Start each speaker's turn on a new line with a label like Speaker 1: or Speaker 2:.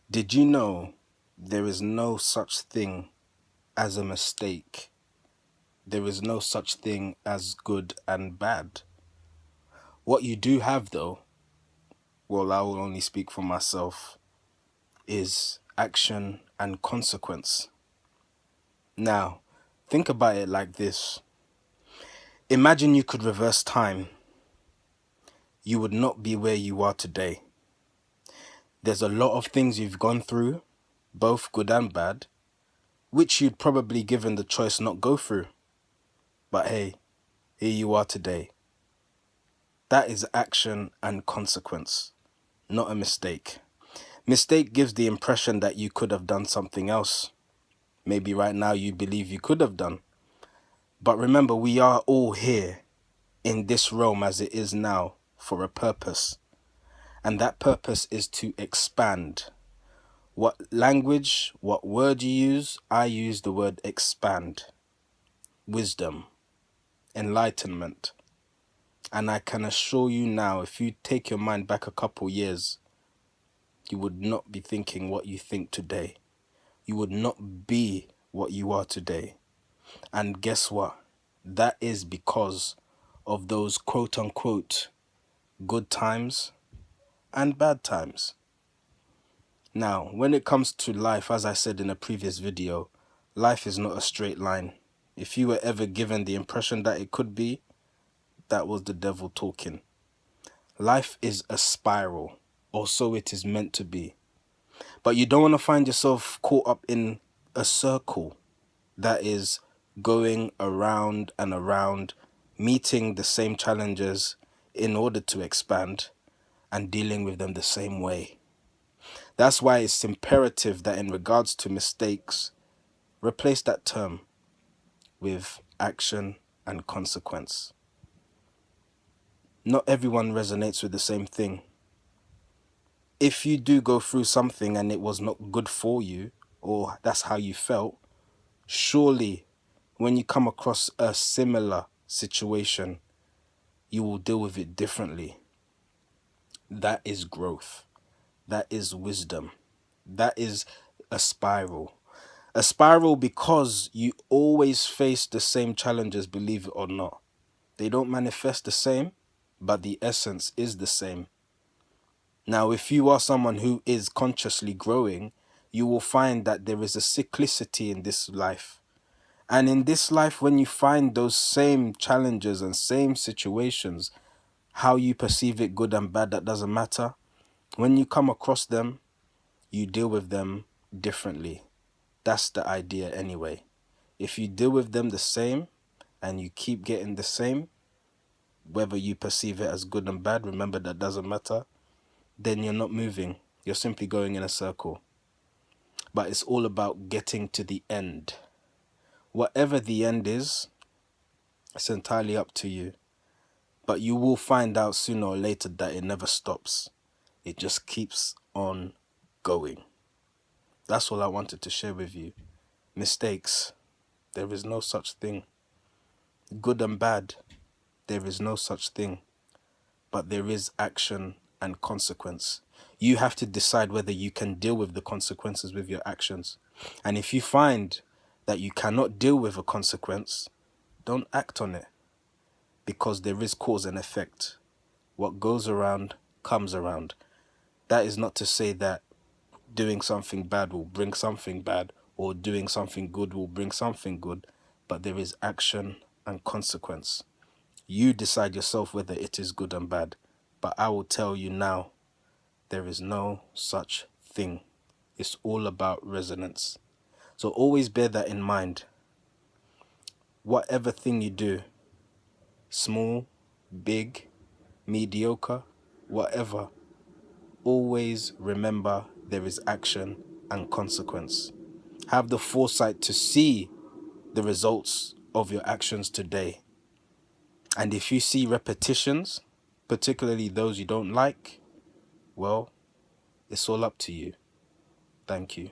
Speaker 1: Did you know there is no such thing as a mistake? There is no such thing as good and bad. What you do have, though, well, I will only speak for myself, is action and consequence. Now, think about it like this. Imagine you could reverse time. You would not be where you are today. There's a lot of things you've gone through, both good and bad, which you'd probably given the choice not go through. But hey, here you are today. That is action and consequence, not a mistake. Mistake gives the impression that you could have done something else. Maybe right now you believe you could have done. But remember, we are all here in this realm as it is now for a purpose. And that purpose is to expand. What language, what word you use, I use the word expand. Wisdom, enlightenment. And I can assure you now, if you take your mind back a couple years, you would not be thinking what you think today. You would not be what you are today. And guess what? That is because of those quote unquote good times and bad times. Now, when it comes to life, as I said in a previous video, life is not a straight line. If you were ever given the impression that it could be, that was the devil talking. Life is a spiral, or so it is meant to be. But you don't want to find yourself caught up in a circle that is going around and around, meeting the same challenges in order to expand and dealing with them the same way. That's why it's imperative that in regards to mistakes, replace that term with action and consequence. Not everyone resonates with the same thing. If you do go through something and it was not good for you, or that's how you felt, surely when you come across a similar situation, you will deal with it differently. That is growth. That is wisdom. That is a spiral. A spiral because you always face the same challenges, believe it or not. They don't manifest the same, but the essence is the same. Now, if you are someone who is consciously growing, you will find that there is a cyclicity in this life. And in this life, when you find those same challenges and same situations, how you perceive it, good and bad, that doesn't matter. When you come across them, you deal with them differently. That's the idea anyway. If you deal with them the same and you keep getting the same, whether you perceive it as good and bad, remember that doesn't matter, then you're not moving. You're simply going in a circle. But it's all about getting to the end. Whatever the end is, it's entirely up to you. But you will find out sooner or later that it never stops. It just keeps on going. That's all I wanted to share with you. Mistakes, there is no such thing. Good and bad, there is no such thing. But there is action and consequence. You have to decide whether you can deal with the consequences with your actions. And if you find that you cannot deal with a consequence, don't act on it. Because there is cause and effect. What goes around comes around. That is not to say that doing something bad will bring something bad, or doing something good will bring something good, but there is action and consequence. You decide yourself whether it is good and bad, but I will tell you now, there is no such thing. It's all about resonance. So always bear that in mind. Whatever thing you do, small, big, mediocre, whatever, always remember there is action and consequence. Have the foresight to see the results of your actions today. And if you see repetitions, particularly those you don't like, well, it's all up to you. Thank you.